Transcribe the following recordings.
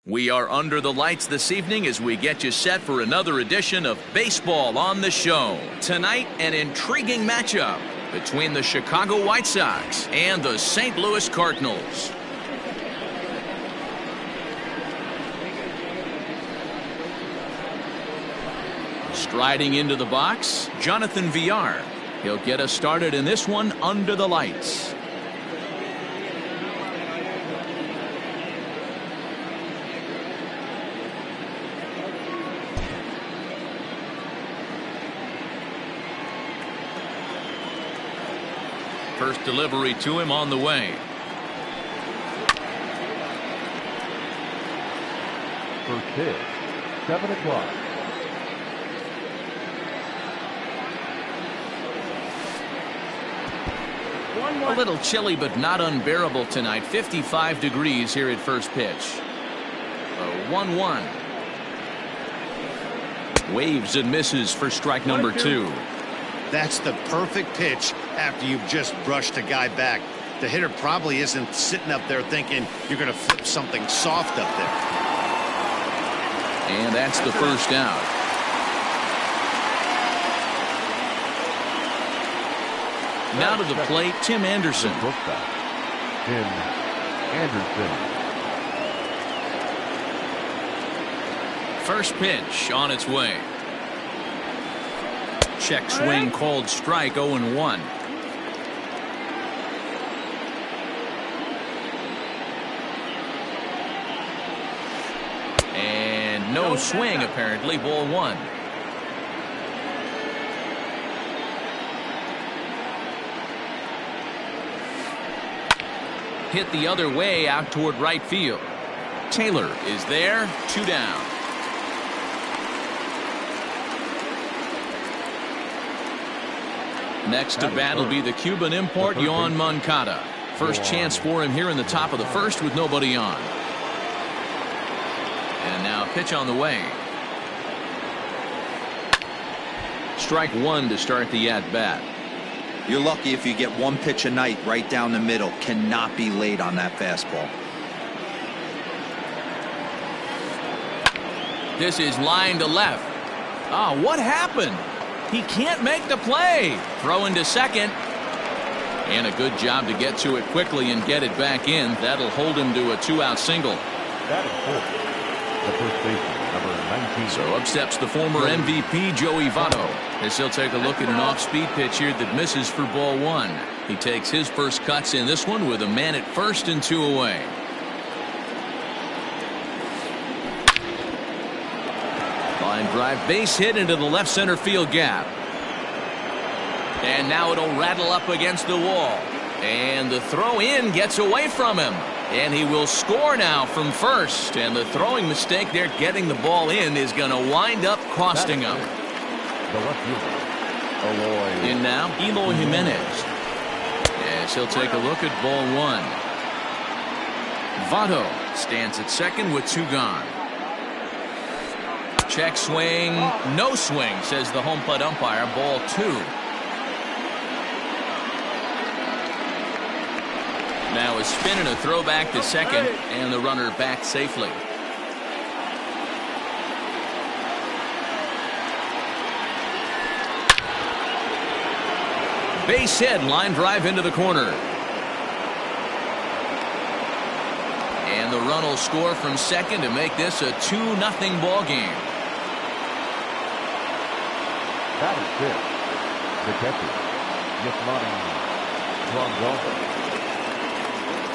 We are under the lights this evening as we get you set for another edition of Baseball on the Show. Tonight, an intriguing matchup between the Chicago White Sox and the St. Louis Cardinals. Striding into the box, Jonathan Villar. He'll get us started in this one under the lights. First delivery to him on the way. First pitch, 7 o'clock. A little chilly but not unbearable tonight. 55 degrees here at first pitch. A 1-1. Waves and misses for strike number 2. That's the perfect pitch after you've just brushed a guy back. The hitter probably isn't sitting up there thinking you're going to flip something soft up there. And that's the first out. Now to the plate, Tim Anderson. Tim Anderson. First pitch on its way. Check swing called strike, 0-1. And no swing apparently, ball 1. Hit the other way out toward right field. Taylor is there, 2 down. Next to bat will be the Cuban import, Yoan Moncada. First chance for him here in the top of the first with nobody on. And now pitch on the way. Strike 1 to start the at-bat. You're lucky if you get one pitch a night right down the middle. Cannot be late on that fastball. This is line to left. Ah, what happened? He can't make the play. Throw into second. And a good job to get to it quickly and get it back in. That'll hold him to a 2-out single. That is fourth. The first baseman, number 19. So up steps the former MVP, Joey Votto, as he'll take a look at an off-speed pitch here that misses for ball 1. He takes his first cuts in this one with a man at first and 2 away. Line drive, base hit into the left center field gap. And now it'll rattle up against the wall. And the throw in gets away from him. And he will score now from first. And the throwing mistake there getting the ball in is going to wind up costing him. The left fielder, Eloy. In now, Eloy Jimenez. As he'll take a look at ball 1. Votto stands at second with 2 gone. Check swing, no swing, says the home plate umpire. Ball 2. Now a spin and a throw back to second, and the runner back safely. Base hit, line drive into the corner. And the run will score from second to make this a 2-0 ball game. That is fifth. The catcher, Yasmani Grandal.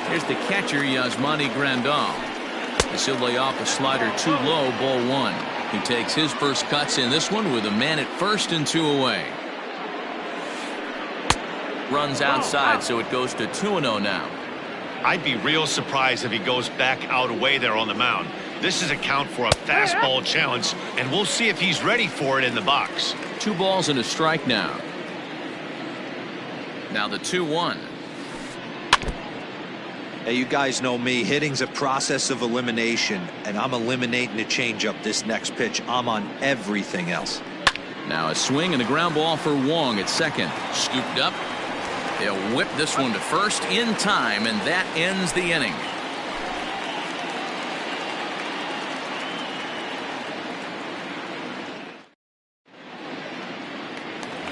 Here's the catcher, Yasmani Grandal. As he'll lay off a slider too low, ball 1. He takes his first cuts in this one with a man at first and 2 away. Runs outside, so it goes to 2-0 now. I'd be real surprised if he goes back out away there on the mound. This is a count for a fastball challenge, and we'll see if he's ready for it in the box. 2 balls and a strike now. Now the 2-1. Hey, you guys know me. Hitting's a process of elimination, and I'm eliminating a changeup this next pitch. I'm on everything else. Now a swing and a ground ball for Wong at second. Scooped up. He'll whip this one to first in time, and that ends the inning.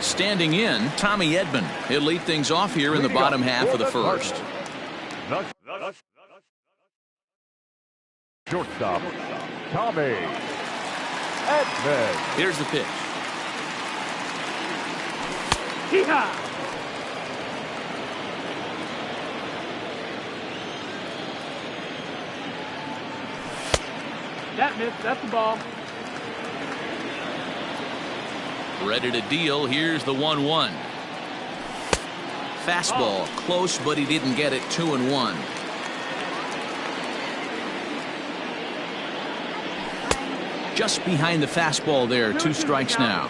Standing in, Tommy Edman. He'll lead things off here in the bottom half of the first. Shortstop, Tommy Edman. Here's the pitch. That missed. That's the ball. Ready to deal. Here's the 1-1. Fastball close, but he didn't get it. 2-1. Just behind the fastball there. 2 strikes now.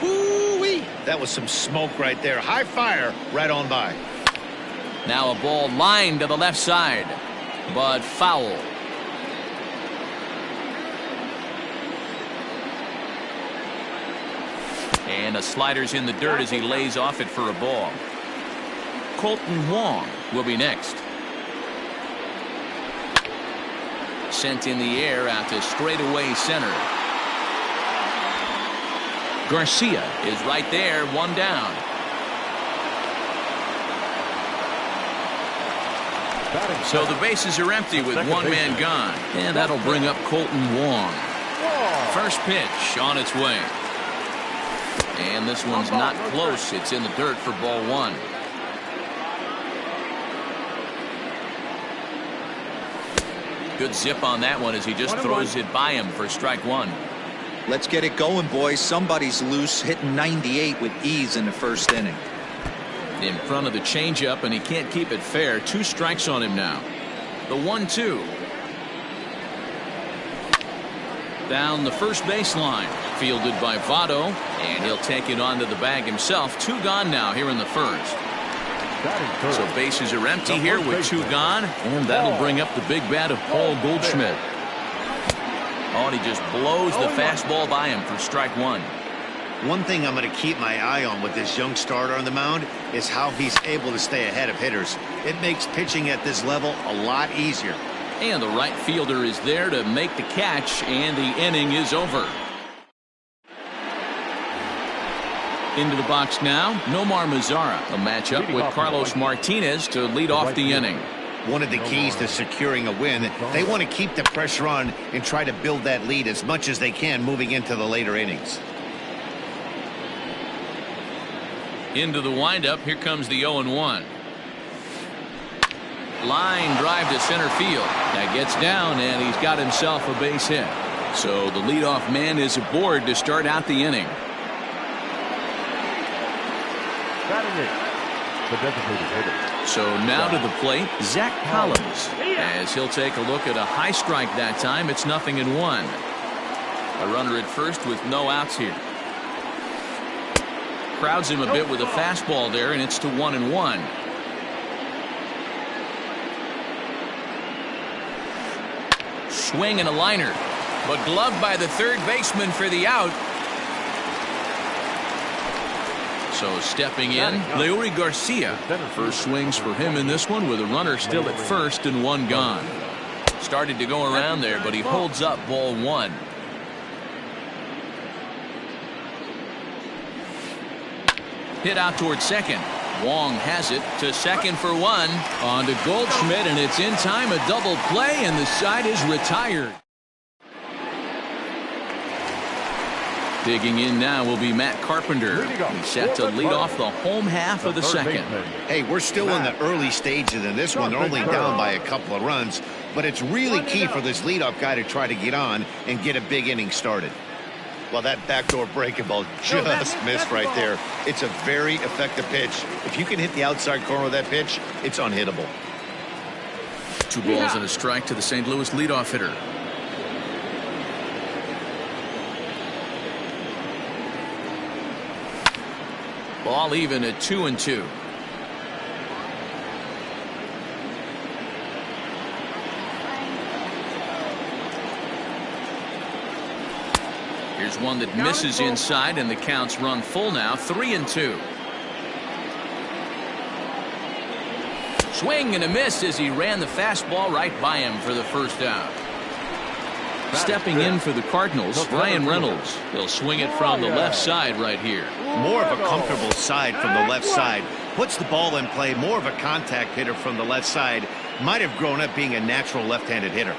Ooh-wee. That was some smoke right there. High fire right on by. Now a ball lined to the left side, but foul. And a slider's in the dirt as he lays off it for a ball. Colton Wong will be next. Sent in the air out to straightaway center. Garcia is right there, 1 down. So the bases are empty with 1 man gone. And that'll bring up Colton Wong. First pitch on its way. And this one's not close. It's in the dirt for ball 1. Good zip on that one as he just throws it by him for strike 1. Let's get it going, boys. Somebody's loose, hitting 98 with ease in the first inning. In front of the changeup, and he can't keep it fair. 2 strikes on him now. The 1-2. Down the first baseline. Fielded by Votto, and he'll take it onto the bag himself. 2 gone now here in the first. So bases are empty here with 2 gone, and that'll bring up the big bat of Paul Goldschmidt. Oh, and he just blows the fastball by him for strike 1. One thing I'm going to keep my eye on with this young starter on the mound is how he's able to stay ahead of hitters. It makes pitching at this level a lot easier. And the right fielder is there to make the catch, and the inning is over. Into the box now, Nomar Mazara. A matchup with Carlos Martinez to lead off the inning. One of the keys to securing a win, they want to keep the pressure on and try to build that lead as much as they can moving into the later innings. Into the windup, here comes the 0-1. Line drive to center field. That gets down, and he's got himself a base hit. So the leadoff man is aboard to start out the inning. So now to the plate, Zach Collins, as he'll take a look at a high strike that time. It's 0-1. A runner at first with no outs here. Crowds him a bit with a fastball there, and it's to 1-1. Swing and a liner, but gloved by the third baseman for the out. So stepping in, Leury Garcia. First swings for him in this one with a runner still at first and 1 gone. Started to go around there, but he holds up ball 1. Hit out towards second. Wong has it to second for 1. On to Goldschmidt, and it's in time. A double play, and the side is retired. Digging in now will be Matt Carpenter. He's set to lead off the home half of the second. Hey, we're still in the early stages in this one. They're only down by a couple of runs, but it's really key for this leadoff guy to try to get on and get a big inning started. Well, that backdoor breaking ball just missed right there. It's a very effective pitch. If you can hit the outside corner of that pitch, it's unhittable. 2 balls and a strike to the St. Louis leadoff hitter. Ball even at 2-2. Here's one that misses inside, and the counts run full now. 3-2. Swing and a miss as he ran the fastball right by him for the first out. Stepping in for the Cardinals, Ryan Reynolds. He'll swing it from the left side right here. More of a comfortable side from the left side. Puts the ball in play. More of a contact hitter from the left side. Might have grown up being a natural left-handed hitter.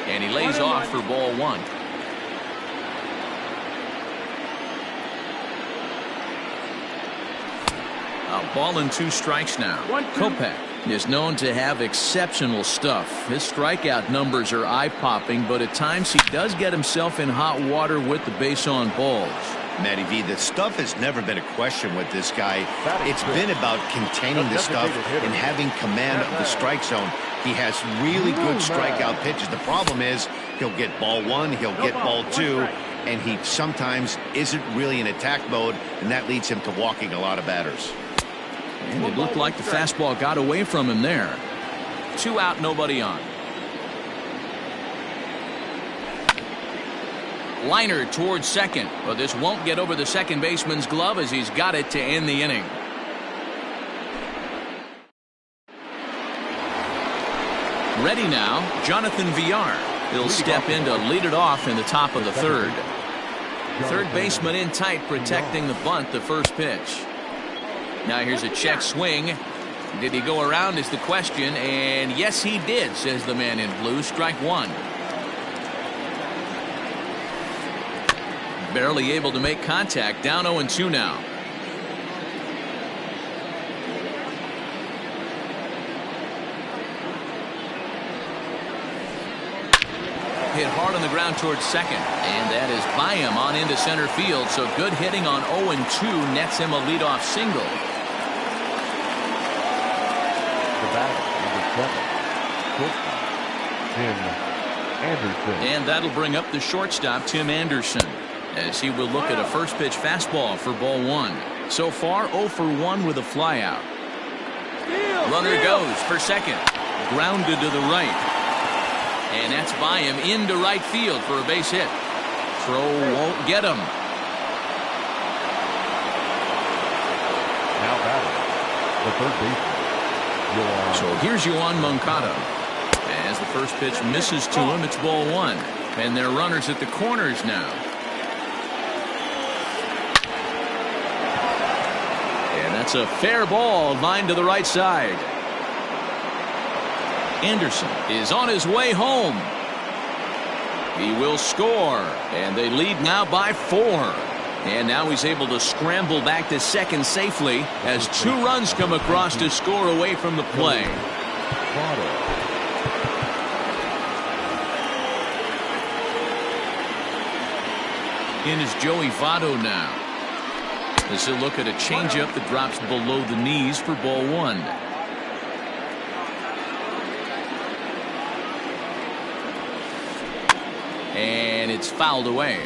And he lays off for ball one. A ball and 2 strikes now. Kopech is known to have exceptional stuff. His strikeout numbers are eye-popping, but at times he does get himself in hot water with the base on balls. Matty V, the stuff has never been a question with this guy. It's been about containing the stuff and having command of the strike zone. He has really good strikeout pitches. The problem is he'll get ball 1, he'll get ball 2, and he sometimes isn't really in attack mode, and that leads him to walking a lot of batters. And it looked like the fastball got away from him there. 2 out, nobody on. Liner towards second, but this won't get over the second baseman's glove as he's got it to end the inning. Ready now, Jonathan Villar. He'll step in to lead it off in the top of the third. Third baseman in tight, protecting the bunt, the first pitch. Now here's a check swing. Did he go around is the question, and yes he did, says the man in blue. Strike 1. Barely able to make contact. Down 0-2 now. Hit hard on the ground towards second, and that is by him on into center field. So good hitting on 0-2 nets him a leadoff single. The batter, number 7, Tim Anderson. And that'll bring up the shortstop, Tim Anderson, as he will look at a first pitch fastball for ball 1. So far 0 for 1 with a flyout. Runner goes for second. Grounded to the right. And that's by him into right field for a base hit. Throw won't get him. Now batting, the third baseman. So here's Yoan Moncada. As the first pitch misses to him, it's ball 1. And they're runners at the corners now. And that's a fair ball, lined to the right side. Anderson is on his way home. He will score, and they lead now by 4. And now he's able to scramble back to second safely as 2 runs come across to score away from the play. In is Joey Votto now. As he'll look at a changeup that drops below the knees for ball 1. And it's fouled away.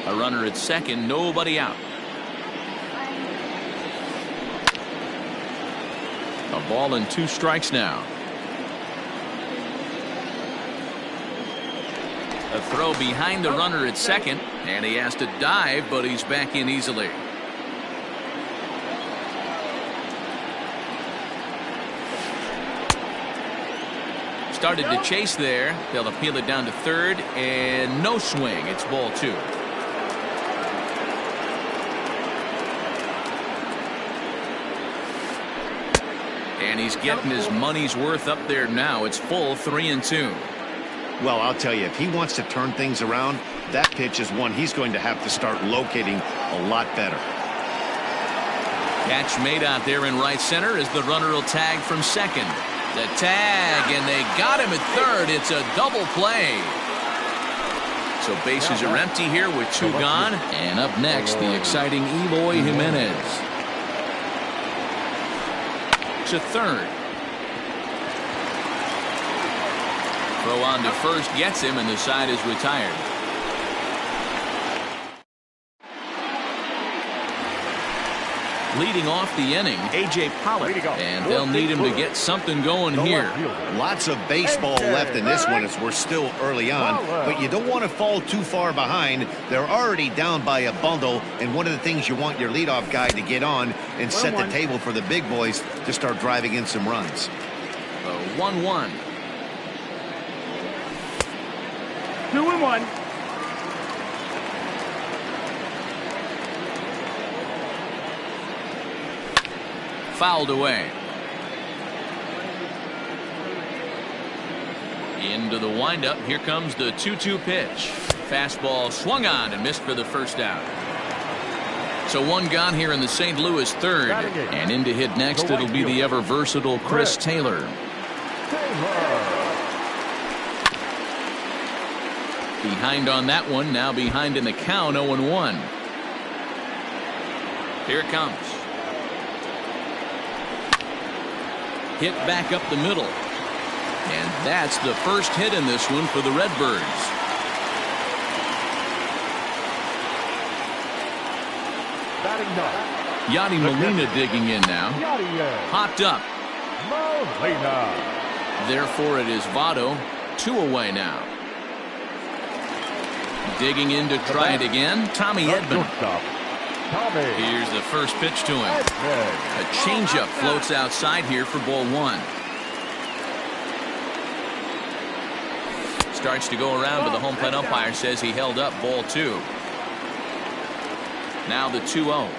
A runner at second, nobody out. A ball and 2 strikes now. A throw behind the runner at second, and he has to dive, but he's back in easily. Started to chase there. They'll appeal it down to third, and no swing. It's ball 2. And he's getting his money's worth up there now. It's full 3-2. Well, I'll tell you, if he wants to turn things around, that pitch is one he's going to have to start locating a lot better. Catch made out there in right center as the runner will tag from second. The tag, and they got him at third. It's a double play. So bases are empty here with 2 gone. And up next, the exciting Eloy Jimenez. To third. Throw on to first gets him, and the side is retired. Leading off the inning, A.J. Pollock, and they'll need him to get something going here. Lots of baseball left in this one as we're still early on, but you don't want to fall too far behind. They're already down by a bundle, and one of the things you want your leadoff guy to get on and set the table for the big boys to start driving in some runs. The 1-1. 2-1. Fouled away. Into the windup. Here comes the 2-2 pitch. Fastball swung on and missed for the first out. So one gone here in the St. Louis third. And in to hit next, it'll be the ever versatile Chris Taylor. Behind on that one. Now behind in the count, 0-1. Here it comes. Hit back up the middle. And that's the first hit in this one for the Redbirds. Yadi Molina digging in now. Hopped up. Therefore, it is Votto. 2 away now. Digging in to try it again. Tommy Edman. Here's the first pitch to him. A changeup floats outside here for ball 1. Starts to go around, but the home plate umpire says he held up ball 2. Now the 2-0.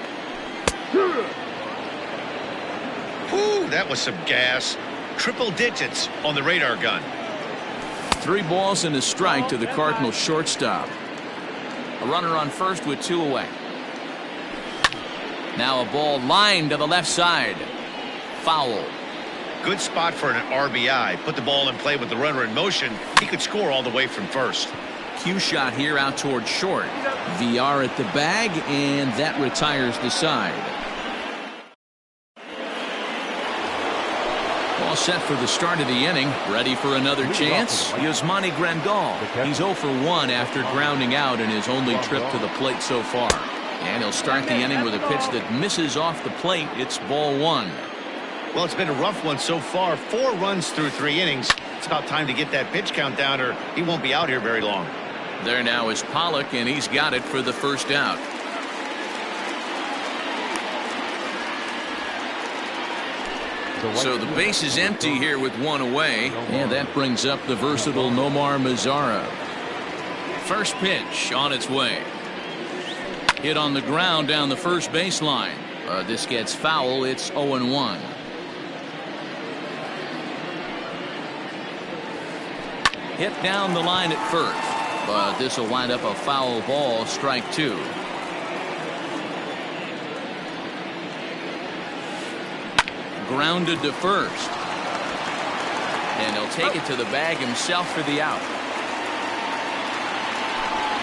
Whew, that was some gas. Triple digits on the radar gun. 3 balls and a strike to the Cardinals shortstop. A runner on first with 2 away. Now a ball lined to the left side. Foul. Good spot for an RBI. Put the ball in play with the runner in motion. He could score all the way from first. Cue shot here out toward short. VR at the bag, and that retires the side. All set for the start of the inning. Ready for another chance. Yasmani Grandal. He's 0 for 1 after grounding out in his only trip to the plate so far. And he'll start the inning with a pitch that misses off the plate. It's ball 1. Well, it's been a rough one so far. 4 runs through 3 innings. It's about time to get that pitch count down, or he won't be out here very long. There now is Pollock, and he's got it for the first out. So the base is empty here with 1 away, and that brings up the versatile Nomar Mazara. First pitch on its way. Hit on the ground down the first baseline. This gets foul. It's 0-1. Hit down the line at first, but this will wind up a foul ball. Strike 2. Grounded to first, and he'll take it to the bag himself for the out.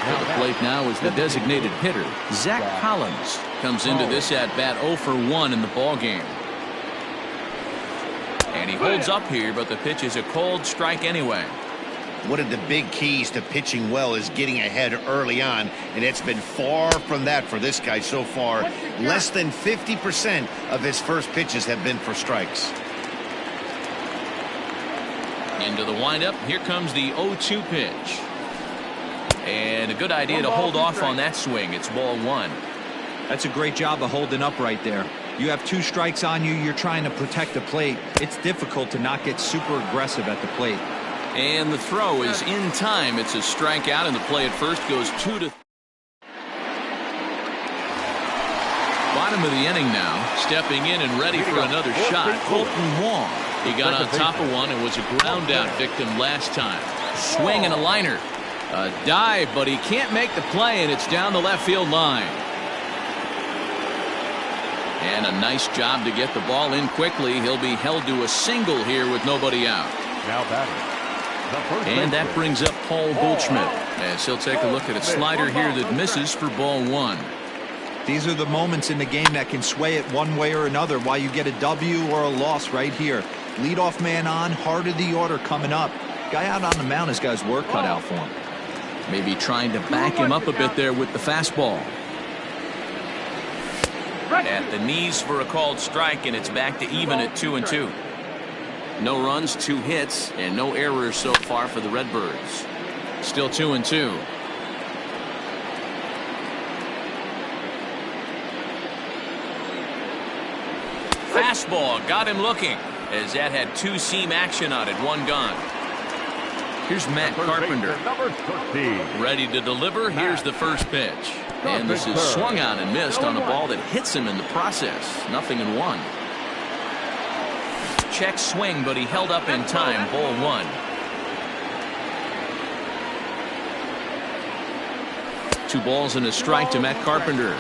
To the plate now is the designated hitter, Zach Collins. Comes into this at bat 0 for 1 in the ball game. And he holds up here, but the pitch is a cold strike anyway. One of the big keys to pitching well is getting ahead early on, and it's been far from that for this guy so far. Less than 50% of his first pitches have been for strikes. Into the windup. Here comes the 0-2 pitch. And a good idea to hold off on that swing. It's ball 1. That's a great job of holding up right there. You have 2 strikes on you. You're trying to protect the plate. It's difficult to not get super aggressive at the plate. And the throw is in time. It's a strikeout, and the play at first goes 2-3. Bottom of the inning now. Stepping in and ready for another shot. Colton Wong. He got on top of one and was a ground out victim last time. Swing and a liner. A dive, but he can't make the play, and it's down the left field line. And a nice job to get the ball in quickly. He'll be held to a single here with nobody out. Now batting. And that brings up Paul Goldschmidt, as he'll take a look at a slider here that misses for ball 1. These are the moments in the game that can sway it one way or another, why you get a W or a loss right here. Leadoff man on, heart of the order coming up. Guy out on the mound has got his work cut out for him. Maybe trying to back him up a bit there with the fastball. At the knees for a called strike, and it's back to even at 2-2. No runs, 2 hits, and no errors so far for the Redbirds. Still 2-2. Fastball got him looking. as that had two-seam action on it. One gone. Here's Matt Carpenter. Number 13. Ready to deliver. Here's the first pitch. And this is swung on and missed on a ball that hits him in the process. 0-1. Check swing, but he held up in time. Ball 1. Two balls and a strike to Matt Carpenter.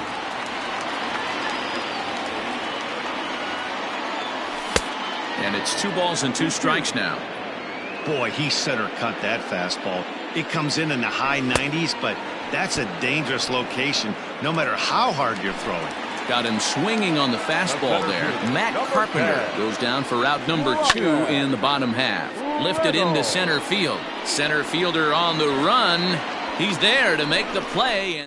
And it's 2 balls and 2 strikes now. Boy, he center cut that fastball. It comes in the high 90s, but that's a dangerous location no matter how hard you're throwing. Got him swinging on the fastball there. Matt Carpenter goes down for out number 2 in the bottom half. Lifted into center field. Center fielder on the run. He's there to make the play.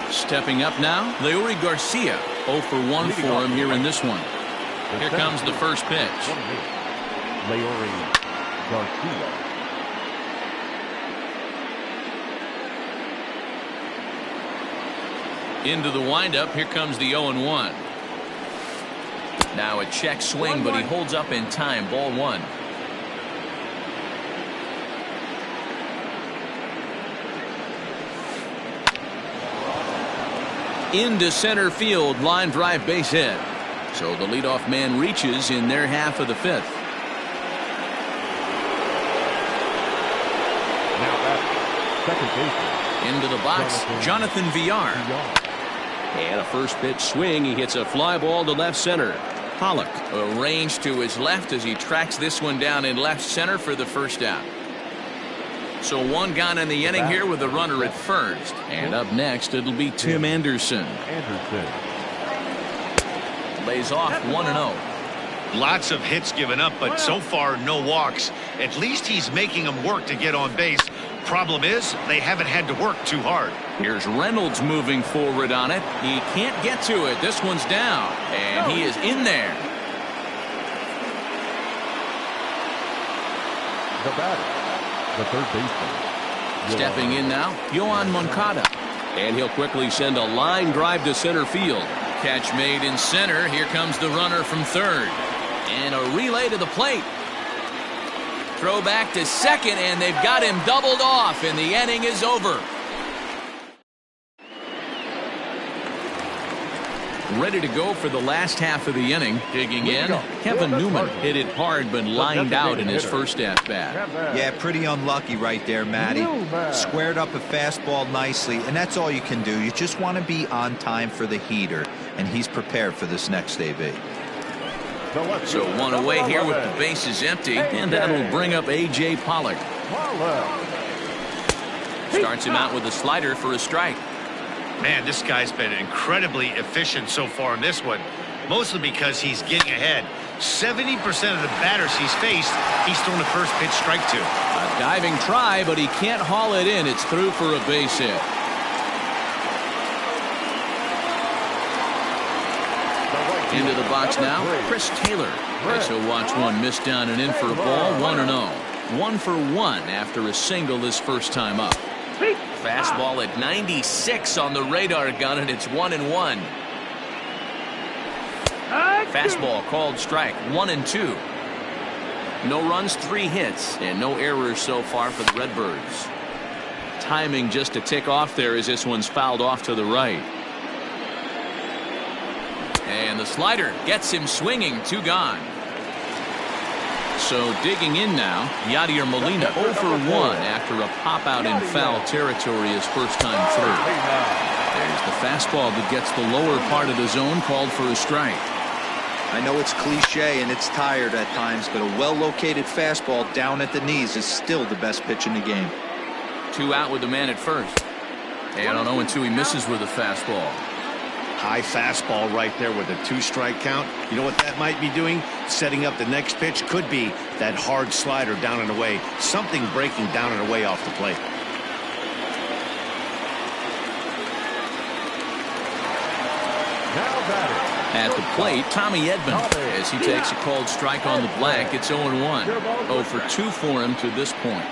Stepping up now, Leury Garcia. 0 for 1 for him here in this one. Here comes the first pitch. Leury Garcia. Into the windup. Here comes the 0-1. Now a check swing, but he holds up in time. Ball 1. Into center field, line drive, base hit. So the leadoff man reaches in their half of the 5th. Now that's second baseman. Into the box, Jonathan Villar. And a first pitch swing. He hits a fly ball to left center. Pollock arranged to his left as he tracks this one down in left center for the first out. So 1 gone in the inning here with a runner at first. And up next, it'll be Tim Anderson. Lays off 1-0. Lots of hits given up, but so far no walks. At least he's making them work to get on base. Problem is, they haven't had to work too hard. Here's Reynolds moving forward on it. He can't get to it. This one's down, and he is in there. The batter, the third baseman. Stepping in now, Yohan Moncada. And he'll quickly send a line drive to center field. Catch made in center. Here comes the runner from third. And a relay to the plate. Throw back to second, and they've got him doubled off, and the inning is over. Ready to go for the last half of the inning. Digging in, Kevin Newman hit it hard but lined out in his first at-bat. Yeah, pretty unlucky right there, Matty. Squared up a fastball nicely, and that's all you can do. You just want to be on time for the heater, and he's prepared for this next AB. So 1 away here with the bases empty, and that'll bring up A.J. Pollock. Starts him out with a slider for a strike. Man, this guy's been incredibly efficient so far in this one, mostly because he's getting ahead. 70% of the batters he's faced, he's thrown the first pitch strike to. A diving try, but he can't haul it in. It's through for a base hit. Into the box now, Chris Taylor. So watch one miss down and in for a ball. 1-0. 1 for 1 after a single this first time up. Fastball at 96 on the radar gun, and it's 1-1. Fastball called strike. 1-2. No runs, 3 hits, and no errors so far for the Redbirds. Timing just to tick off there as this one's fouled off to the right. And the slider gets him swinging. 2 gone. So digging in now, Yadier Molina 0 for 1 after a pop out in foul territory his first time through. There's the fastball that gets the lower part of the zone, called for a strike. I know it's cliche and it's tired at times, but a well-located fastball down at the knees is still the best pitch in the game. 2 out with the man at first. And on 0-2, he misses with a fastball. High fastball right there with a 2-strike count. You know what that might be doing? Setting up the next pitch. Could be that hard slider down and away. Something breaking down and away off the plate. At the plate, Tommy Edman, as he takes a called strike on the black. It's 0-1. 0 for 2 for him to this point.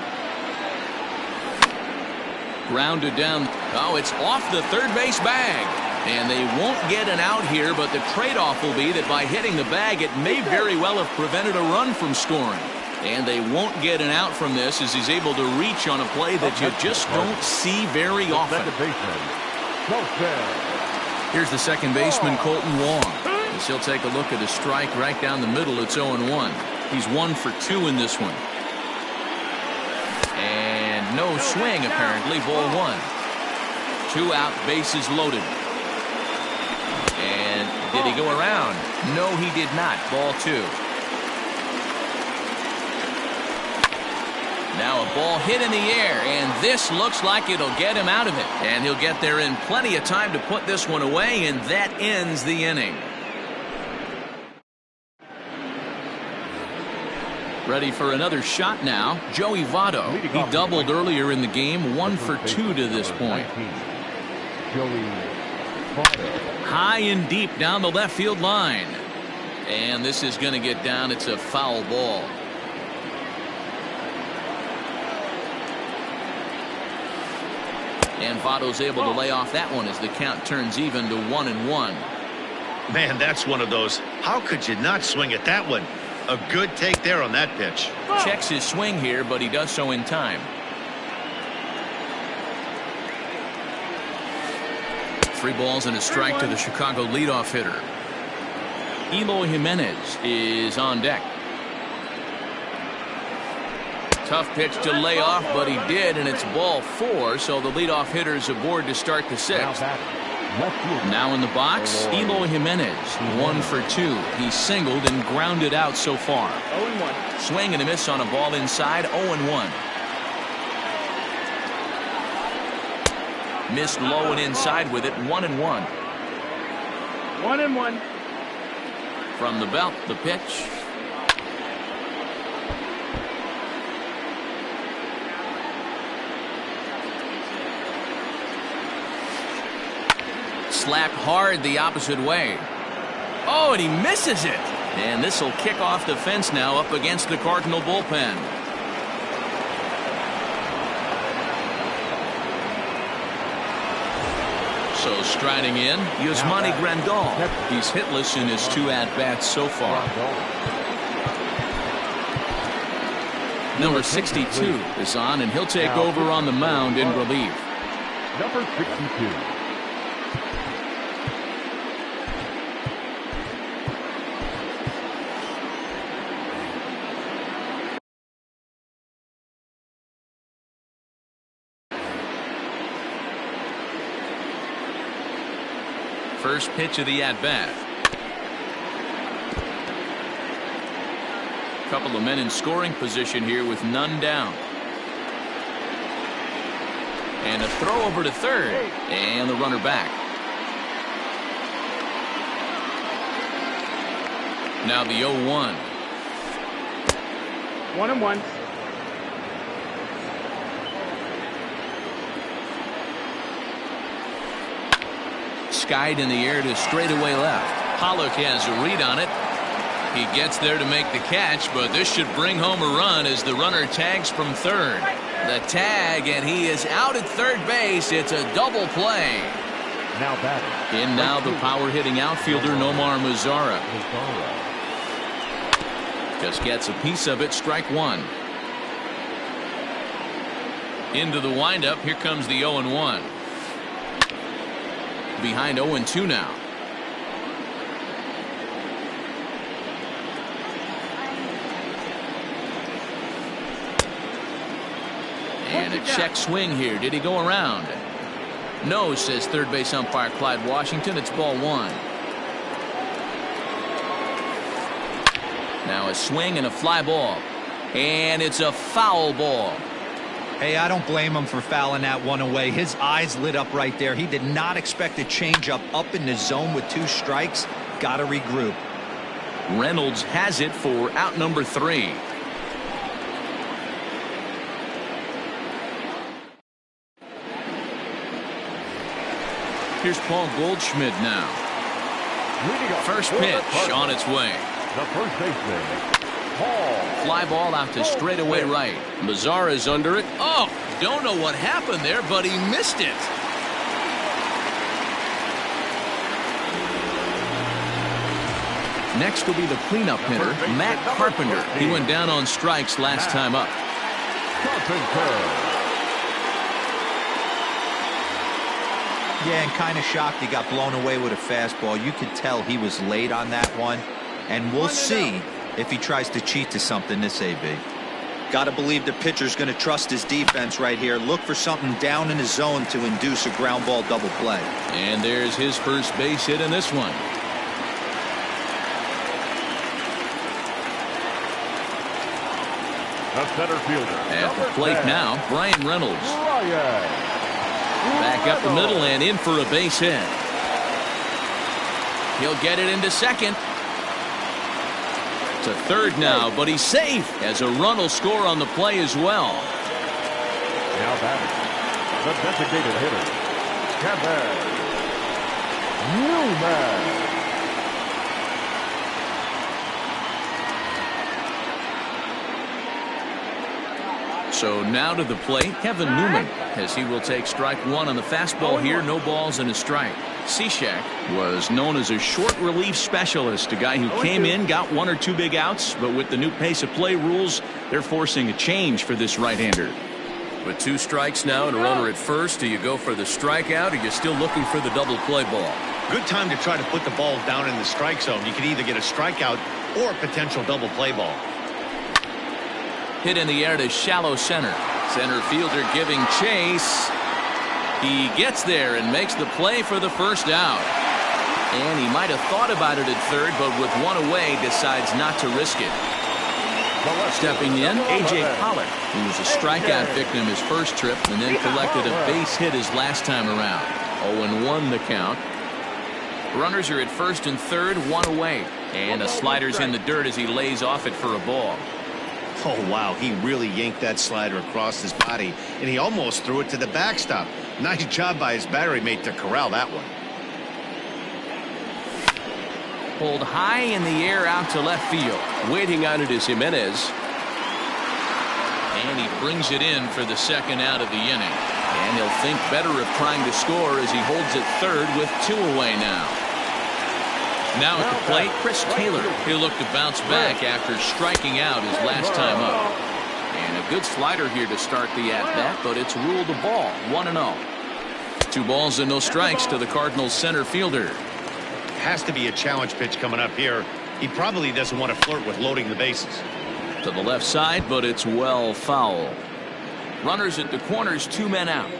Grounded down. Oh, it's off the third base bag. And they won't get an out here, but the trade-off will be that by hitting the bag, it may very well have prevented a run from scoring. And they won't get an out from this as he's able to reach on a play that you just don't see very often. Here's the second baseman, Colton Wong. As he'll take a look at a strike right down the middle. It's 0-1. He's 1 for 2 in this one. And no swing, apparently. Ball 1. 2 out, bases loaded. And did he go around? No, he did not. Ball 2. Now a ball hit in the air, and this looks like it'll get him out of it. And he'll get there in plenty of time to put this one away, and that ends the inning. Ready for another shot now, Joey Votto. He doubled earlier in the game, 1 for 2 to this point. High and deep down the left field line. And this is going to get down. It's a foul ball. And Votto's able to lay off that one as the count turns even to 1-1. Man, that's one of those. How could you not swing at that one? A good take there on that pitch. Checks his swing here, but he does so in time. 3 balls and a strike to the Chicago leadoff hitter. Eloy Jimenez is on deck. Tough pitch to lay off, but he did, and it's ball 4, so the leadoff hitter is aboard to start the 6th. Now in the box, Eloy Jimenez, 1 for 2. He singled and grounded out so far. 0-1. Swing and a miss on a ball inside, 0-1. Missed low and inside with it, 1-1. 1-1. From the belt, the pitch. Slapped hard the opposite way. Oh, and he misses it. And this will kick off the fence now up against the Cardinal bullpen. So striding in, Yasmani Grandal. He's hitless in his 2 at-bats so far. Number 62 is on, and he'll take over on the mound in relief. Number 62. First pitch of the at-bat. Couple of men in scoring position here with none down. And a throw over to third. And the runner back. Now the 0-1. 1-1. Skied in the air to straightaway left. Pollock has a read on it. He gets there to make the catch, but this should bring home a run as the runner tags from third. The tag, and he is out at third base. It's a double play. Now batting. In now the power-hitting outfielder Nomar Mazara. Just gets a piece of it, strike 1. Into the windup, here comes the 0-1. Behind 0-2 now. And a check swing here. Did he go around? No, says third base umpire Clyde Washington. It's ball 1. Now a swing and a fly ball. And it's a foul ball. Hey, I don't blame him for fouling that one away. His eyes lit up right there. He did not expect a changeup up in the zone with 2 strikes. Got to regroup. Reynolds has it for out number 3. Here's Paul Goldschmidt now. First pitch on its way. The first baseman, Paul. Fly ball out to straightaway right. Mazara's under it. Oh, don't know what happened there, but he missed it. Next will be the cleanup hitter, Matt Carpenter. He went down on strikes last time up. Yeah, and kind of shocked he got blown away with a fastball. You could tell he was late on that one. And we'll see if he tries to cheat to something this AB. Got to believe the pitcher's going to trust his defense right here. Look for something down in his zone to induce a ground ball double play. And there's his first base hit in this one. The center fielder. At the plate now, Brian Reynolds. Back up the middle and in for a base hit. He'll get it into second. To third now, but he's safe as a run will score on the play as well. Now batting, the designated hitter, Kevin Newman. So now to the plate, Kevin Newman, as he will take strike one on the fastball here. No balls and a strike. Cishek was known as a short relief specialist, a guy who came in, got one or two big outs, but with the new pace of play rules, they're forcing a change for this right-hander. With 2 strikes now and a runner at first, do you go for the strikeout, or are you still looking for the double play ball? Good time to try to put the ball down in the strike zone. You can either get a strikeout or a potential double play ball. Hit in the air to shallow center. Center fielder giving chase. He gets there and makes the play for the first out. And he might have thought about it at third, but with one away, decides not to risk it. Stepping in, A.J. Pollock, who was a strikeout victim his first trip and then collected a base hit his last time around. 0-1 the count. Runners are at first and third, one away. And a slider's in the dirt as he lays off it for a ball. Oh, wow, he really yanked that slider across his body, and he almost threw it to the backstop. Nice job by his battery mate to corral that one. Pulled high in the air out to left field. Waiting on it is Jimenez. And he brings it in for the second out of the inning. And he'll think better of trying to score as he holds it third with 2 away now. Now at the plate, Chris Taylor. He'll look to bounce back after striking out his last time up. And a good slider here to start the at-bat, but it's ruled a ball, 1-0. 2 balls and no strikes to the Cardinals center fielder. Has to be a challenge pitch coming up here. He probably doesn't want to flirt with loading the bases. To the left side, but it's well foul. Runners at the corners, 2 men out.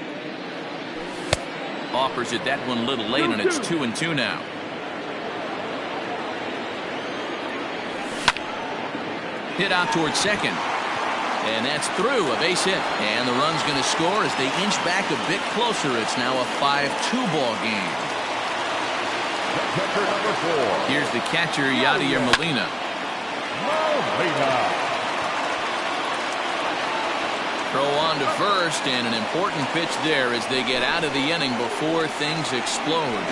Offers it that one a little late, and it's 2-2 now. Hit out towards second. And that's through, a base hit. And the run's going to score as they inch back a bit closer. It's now a 5-2 ball game. Catcher number 4. Here's the catcher, Yadier Molina. Throw on to first, and an important pitch there as they get out of the inning before things explode.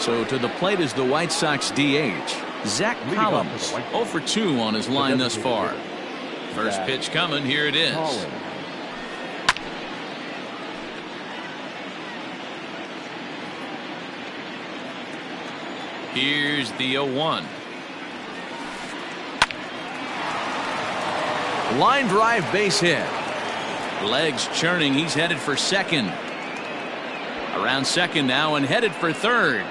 So to the plate is the White Sox DH, Zach Collins, 0 for 2 on his line thus far. First pitch coming, here it is. Here's the 0-1. Line drive base hit. Legs churning, he's headed for second. Around second now and headed for third.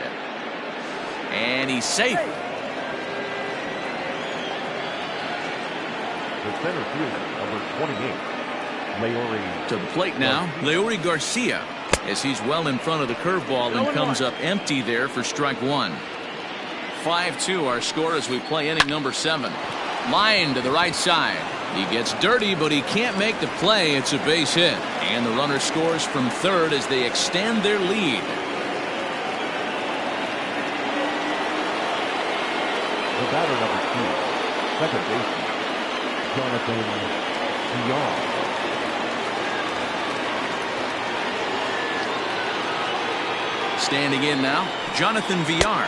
And he's safe. The center fielder, number 28, Leori. To the plate now, Leori Garcia, as he's well in front of the curveball and comes up empty there for strike 1. 5-2 our score as we play inning number 7. Line to the right side. He gets dirty, but he can't make the play. It's a base hit. And the runner scores from third as they extend their lead. The batter number 2, second baseman, Jonathan Villar. Standing in now, Jonathan Villar.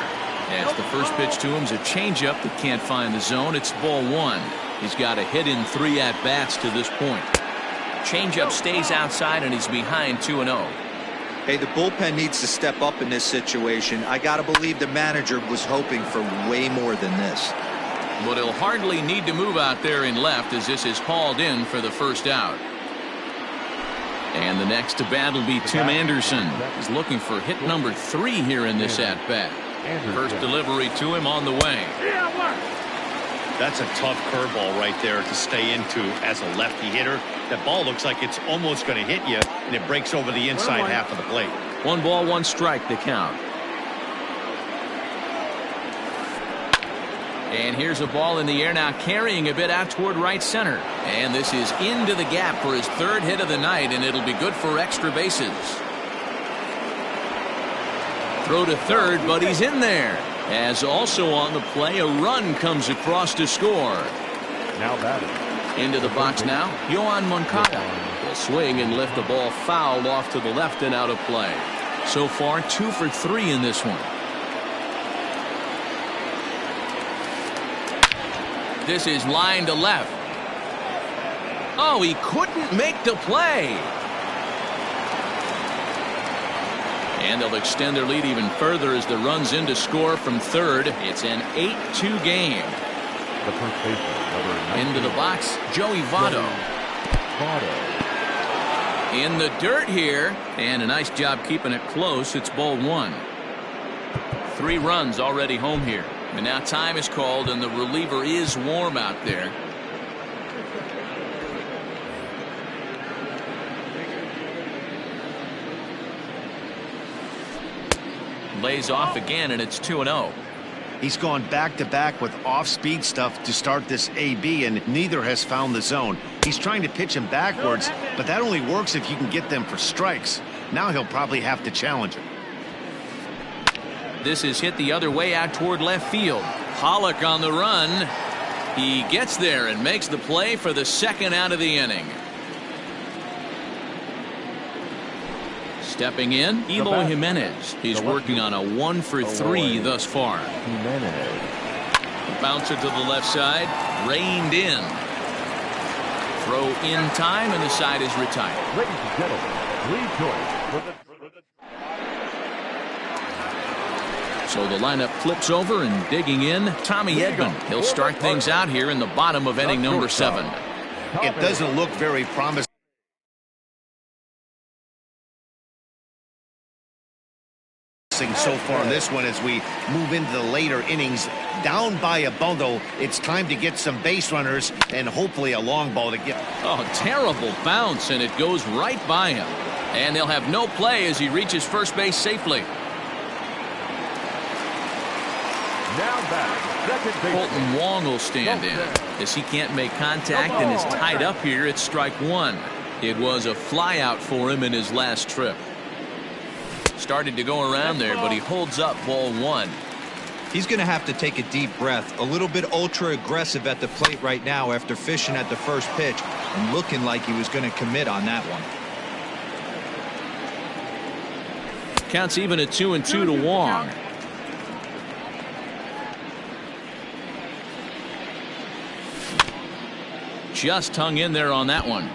As the first pitch to him is a changeup that can't find the zone. It's ball 1. He's got a hit in 3 at-bats to this point. Changeup stays outside, and he's behind 2-0. Hey, the bullpen needs to step up in this situation. I got to believe the manager was hoping for way more than this. But he'll hardly need to move out there in left as this is hauled in for the first out. And the next to bat will be Tim Anderson. He's looking for hit number 3 here in this at-bat. First delivery to him on the way. That's a tough curveball right there to stay into as a lefty hitter. That ball looks like it's almost going to hit you, and it breaks over the inside half of the plate. 1 ball, 1 strike, the count. And here's a ball in the air now, carrying a bit out toward right center. And this is into the gap for his 3rd hit of the night, and it'll be good for extra bases. Throw to 3rd, but he's in there. As also on the play, a run comes across to score. Now batting. Into the box now, Yohan Moncada will swing and lift the ball foul off to the left and out of play. So far, 2 for 3 in this one. This is line to left. Oh, he couldn't make the play. And they'll extend their lead even further as the run's in to score from 3rd. It's an 8-2 game. The first baseman, number 19. Into the box, Joey Votto. In the dirt here, and a nice job keeping it close. It's ball 1. 3 runs already home here. And now time is called, and the reliever is warm out there. Lays off again, and it's 2-0. He's gone back-to-back with off-speed stuff to start this AB, and neither has found the zone. He's trying to pitch him backwards, but that only works if you can get them for strikes. Now he'll probably have to challenge him. This is hit the other way out toward left field. Pollock on the run. He gets there and makes the play for the 2nd out of the inning. Stepping in, Eloy Jimenez. He's working on a 1 for 3 thus far. Bouncer to the left side, reined in. Throw in time, and the side is retired. Ladies and gentlemen, 3 choice for the. So the lineup flips over, and digging in, Tommy Edman. He'll start things out here in the bottom of inning number 7. It doesn't look very promising so far in this one as we move into the later innings. Down by a bundle, it's time to get some base runners and hopefully a long ball to get. Oh, terrible bounce, and it goes right by him. And they'll have no play as he reaches first base safely. Now batting, second base. Colton Wong will stand in as he can't make contact and is tied up here at strike 1. It was a fly out for him in his last trip. Started to go around there, but he holds up ball 1. He's going to have to take a deep breath. A little bit ultra aggressive at the plate right now after fishing at the first pitch and looking like he was going to commit on that one. Counts even at 2-2 to Wong. Just hung in there on that one.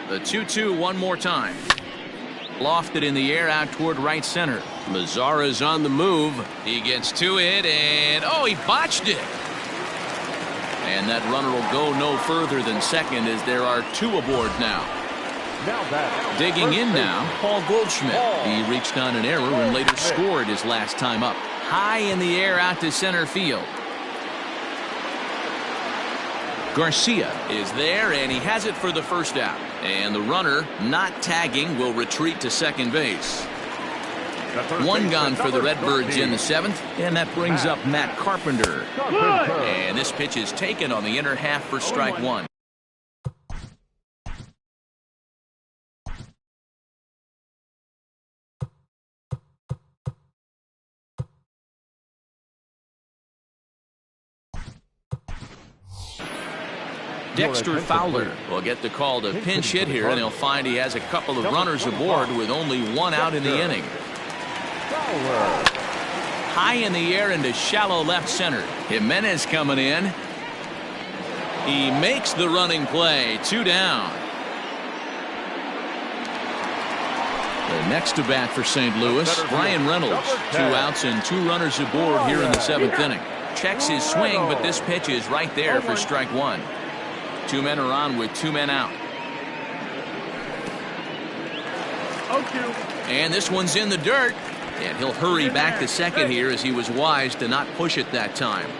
The 2-2 one more time. Lofted in the air out toward right center. Mazzara's on the move. He gets to it, and oh, he botched it. And that runner will go no further than second as there are 2 aboard now. Digging in now, Paul Goldschmidt. He reached on an error and later scored his last time up. High in the air out to center field. Garcia is there, and he has it for the first out. And the runner, not tagging, will retreat to second base. 1 gone for the Redbirds in the 7th, and that brings up Matt Carpenter. And this pitch is taken on the inner half for strike 1. Dexter Fowler will get the call to pinch hit here, and he'll find he has a couple of runners aboard with only 1 out in the inning. High in the air into shallow left center. Jimenez coming in. He makes the running play. 2 down. The next to bat for St. Louis, Brian Reynolds. 2 outs and 2 runners aboard here in the 7th inning. Checks his swing, but this pitch is right there for strike 1. 2 men are on with 2 men out. 0-2. And this one's in the dirt. And he'll hurry back to second here as he was wise to not push it that time.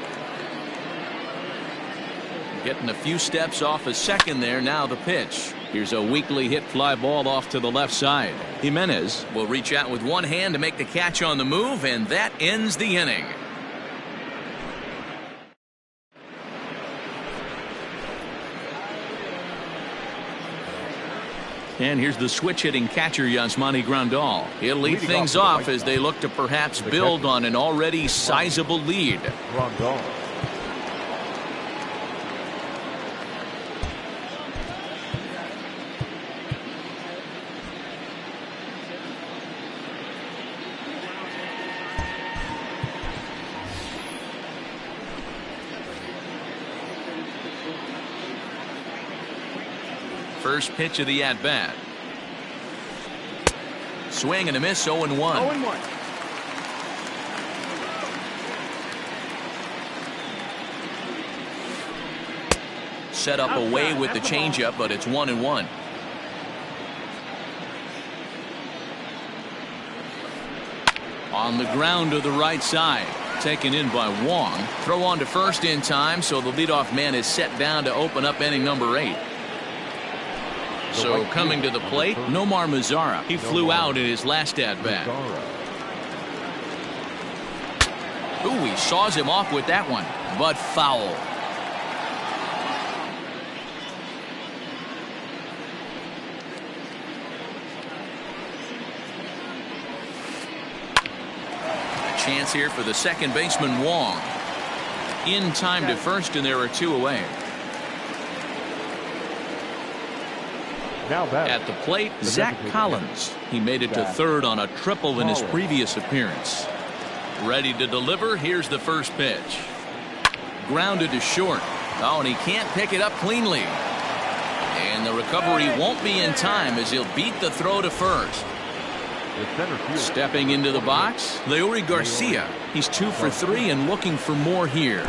Getting a few steps off a second there. Now the pitch. Here's a weakly hit fly ball off to the left side. Jimenez will reach out with one hand to make the catch on the move, and that ends the inning. And here's the switch-hitting catcher, Yasmani Grandal. He'll lead things off as they look to perhaps build on an already sizable lead. Rondon. First pitch of the at-bat. Swing and a miss, 0-1. 0-1. Set up away with the changeup, but it's 1-1. On the ground to the right side. Taken in by Wong. Throw on to first in time, so the leadoff man is set down to open up inning number 8. So coming to the plate, Nomar Mazara. He flew out in his last at-bat. Ooh, he saws him off with that one, but foul. A chance here for the second baseman, Wong. In time to first, and there are 2 away. At the plate, Zach Collins. He made it to third on a triple in his previous appearance. Ready to deliver. Here's the first pitch. Grounded to short. Oh, and he can't pick it up cleanly. And the recovery won't be in time as he'll beat the throw to first. Stepping into the box, Leury Garcia. He's 2 for 3 and looking for more here.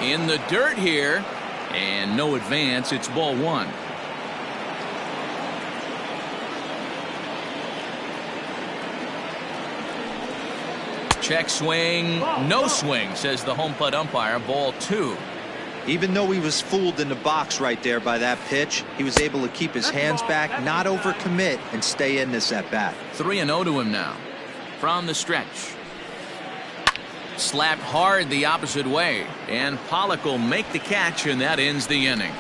In the dirt here, and no advance. It's ball 1. Check swing, no swing, says the home plate umpire. Ball 2. Even though he was fooled in the box right there by that pitch, he was able to keep his hands back, not overcommit, and stay in this at bat. 3-0 to him now. From the stretch. Slapped hard the opposite way, and Pollock will make the catch, and that ends the inning.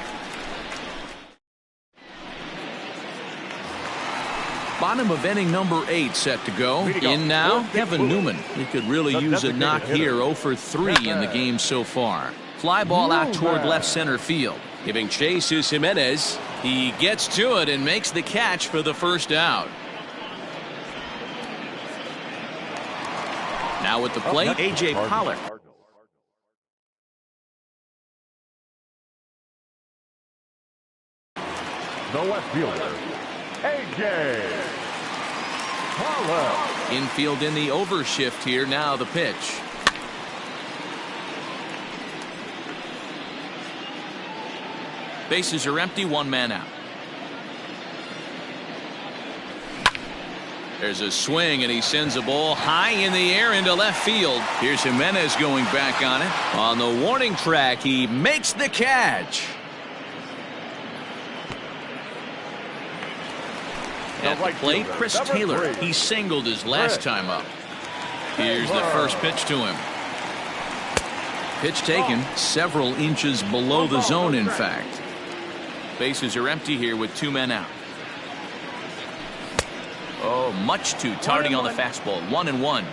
Bottom of inning number 8 set to go. In now, Kevin Newman. He could really use a knock here. 0 for 3 in the game so far. Fly ball out toward left center field. Giving chase is Jimenez. He gets to it and makes the catch for the first out. Now at the plate, A.J. Pollock. The left fielder, A.J. Pollock. Infield in the overshift here. Now the pitch. Bases are empty. 1 man out. There's a swing, and he sends a ball high in the air into left field. Here's Jimenez going back on it. On the warning track, he makes the catch. At the plate, Chris Taylor. He singled his last time up. Here's the first pitch to him. Pitch taken several inches below the zone, in fact. Bases are empty here with 2 men out. Oh, much too tardy on the fastball. 1-1.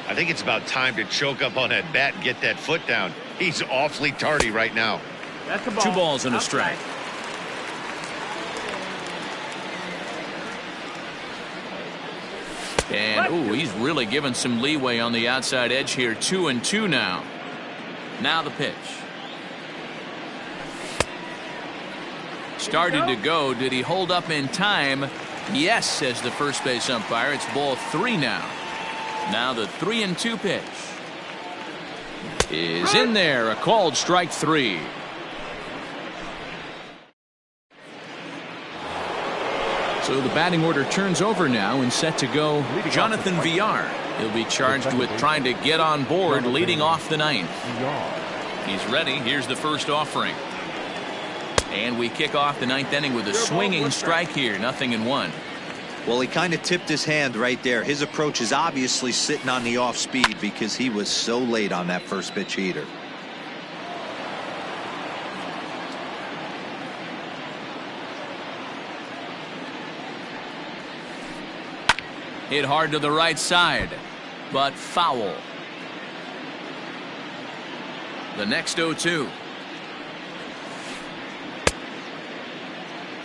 I think it's about time to choke up on that bat and get that foot down. He's awfully tardy right now. That's a ball. 2 balls and a strike. And, ooh, he's really given some leeway on the outside edge here. 2-2 now. Now the pitch. Started to go. Did he hold up in time? Yes, says the first base umpire. It's ball 3 now. Now the 3-2 pitch is in there. A called strike 3. So the batting order turns over now and set to go Jonathan Villar. He'll be charged with trying to get on board leading off the 9th. He's ready. Here's the first offering. And we kick off the 9th inning with a swinging strike here. 0-1. Well, he kind of tipped his hand right there. His approach is obviously sitting on the off speed because he was so late on that first pitch heater. Hit hard to the right side, but foul. The next 0-2.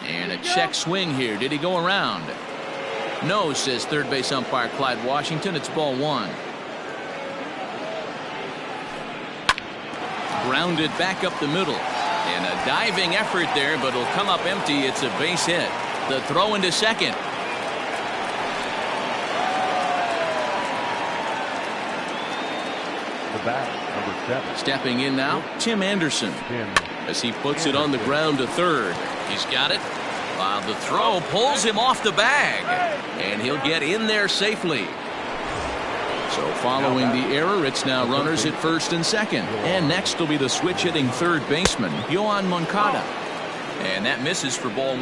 And a check swing here. Did he go around? No, says third base umpire Clyde Washington. It's ball 1. Grounded back up the middle. And a diving effort there, but it'll come up empty. It's a base hit. The throw into second. The bat, number 7. Stepping in now, Tim Anderson. As he puts it on the ground to third. He's got it. The throw pulls him off the bag. And he'll get in there safely. So following the error, it's now runners at first and second. And next will be the switch hitting third baseman, Yoan Moncada. And that misses for ball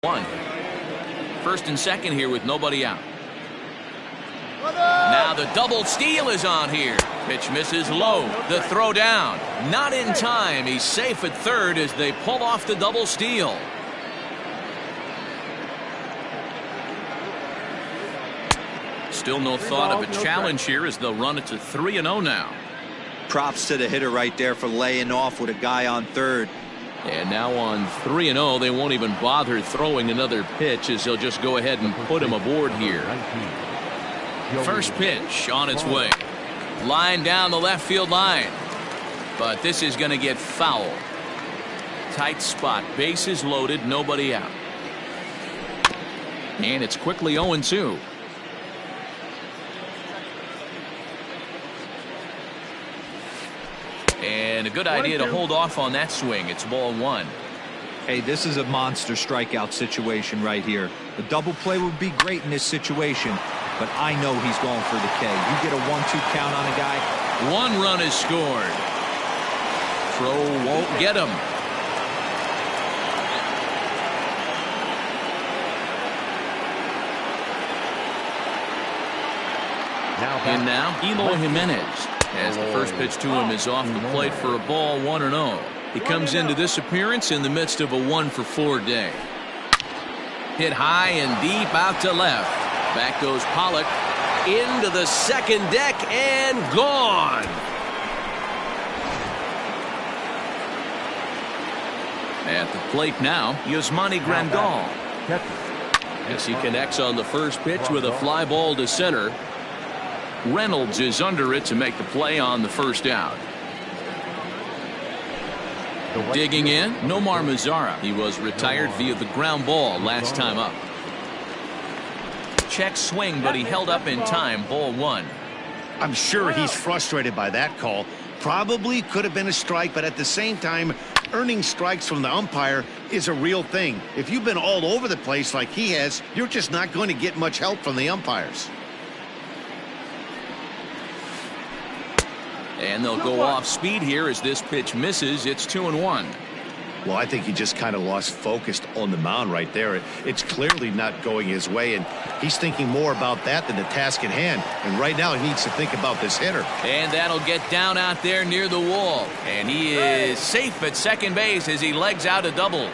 1. First and second here with nobody out. Now the double steal is on here. Pitch misses low. The throw down. Not in time. He's safe at third as they pull off the double steal. Still no thought of a challenge here as they'll run it to 3-0 now. Props to the hitter right there for laying off with a guy on third. And now on 3-0, they won't even bother throwing another pitch as they'll just go ahead and put him aboard here. First pitch on its way. Line down the left field line. But this is going to get foul. Tight spot. Bases loaded. Nobody out. And it's quickly 0-2. And a good idea to hold off on that swing. It's ball 1. Hey, this is a monster strikeout situation right here. The double play would be great in this situation, but I know he's going for the K. You get a 1-2 count on a guy. 1 run is scored. Throw won't get him. And now Eloy Jimenez, as the first pitch to him is off the plate for a ball 1-0. He comes into this appearance in the midst of a 1-for-4 day. Hit high and deep out to left. Back goes Pollock into the second deck and gone. At the plate now, Yasmani Grandal. As he connects on the first pitch with a fly ball to center. Reynolds is under it to make the play on the first out. Digging in, Nomar Mazara. He was retired via the ground ball last time up. Check swing, but he held up in time. Ball 1. I'm sure he's frustrated by that call. Probably could have been a strike, but at the same time, earning strikes from the umpire is a real thing. If you've been all over the place like he has, you're just not going to get much help from the umpires. And they'll go off speed here as this pitch misses. It's 2-1. Well, I think he just kind of lost focus on the mound right there. It's clearly not going his way, and he's thinking more about that than the task at hand. And right now he needs to think about this hitter. And that'll get down out there near the wall. And he is safe at second base as he legs out a double.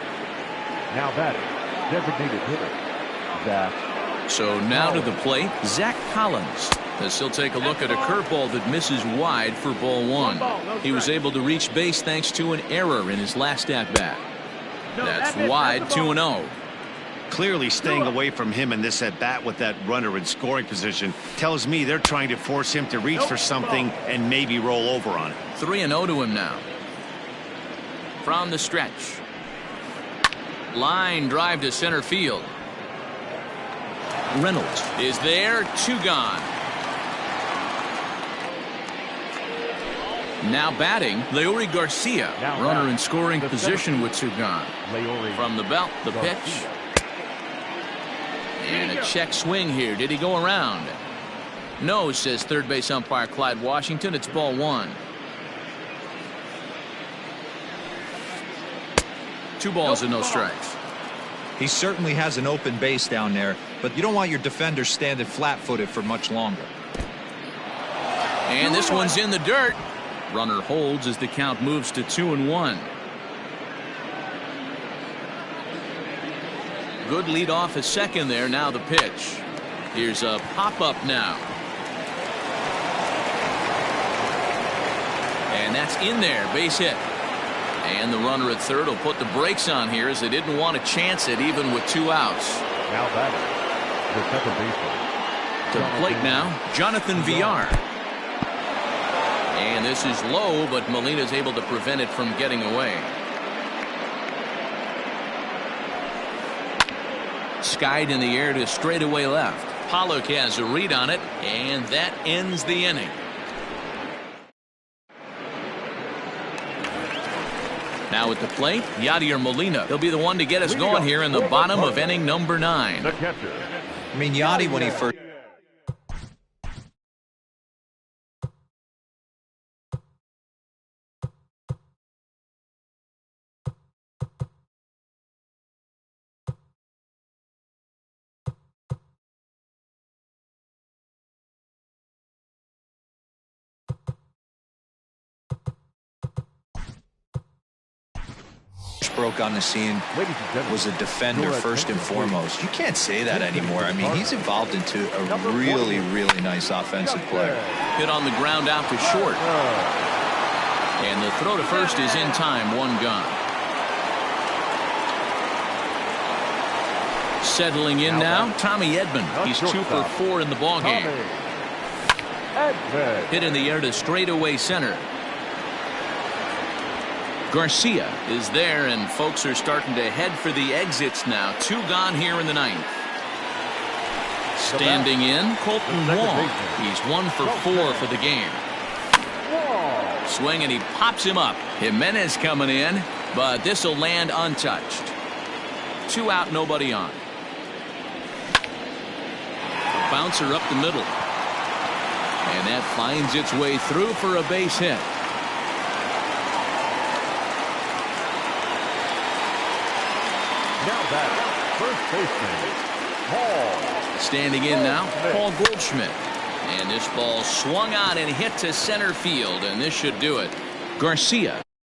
Now batting, designated hitter, Zach. So now to the plate, Zach Collins. As he'll take a look at a curveball that misses wide for ball 1. He was able to reach base thanks to an error in his last at bat. That's wide, 2-0. Clearly staying away from him in this at-bat with that runner in scoring position tells me they're trying to force him to reach for something and maybe roll over on it. 3-0 to him now. From the stretch. Line drive to center field. Reynolds is there. 2 gone. Now batting, Leury Garcia. Runner in scoring position with 2 gone. From the belt, the pitch. And a check swing here. Did he go around? No, says third base umpire Clyde Washington. It's ball 1. 2 balls and no strikes. He certainly has an open base down there, but you don't want your defender standing flat-footed for much longer. And this one's in the dirt. Runner holds as the count moves to 2-1. Good lead off at second there. Now the pitch. Here's a pop-up now. And that's in there. Base hit. And the runner at third will put the brakes on here as they didn't want to chance it even with 2 outs. Now batting, the second baseman. To the plate now, Jonathan Villar. And this is low, but Molina's able to prevent it from getting away. Skied in the air to straightaway left. Pollock has a read on it, and that ends the inning. Now at the plate, Yadier Molina. He'll be the one to get us going here in the bottom of inning number 9. The catcher. I mean, Yadi, when he first... broke on the scene was a defender first and foremost. You can't say that anymore. I mean, he's evolved into a really, really nice offensive player. Hit on the ground out to short. And the throw to first is in time. 1 gone. Settling in now, Tommy Edman. He's 2 for 4 in the ballgame. Hit in the air to straightaway center. Garcia is there, and folks are starting to head for the exits now. 2 gone here in the 9th. Standing in, Colton Wong. He's 1 for 4 for the game. Swing, and he pops him up. Jimenez coming in, but this will land untouched. 2 out, nobody on. A bouncer up the middle. And that finds its way through for a base hit. Now back, first baseman, Paul. Standing in now, Paul Goldschmidt. And this ball swung on and hit to center field, and this should do it. Garcia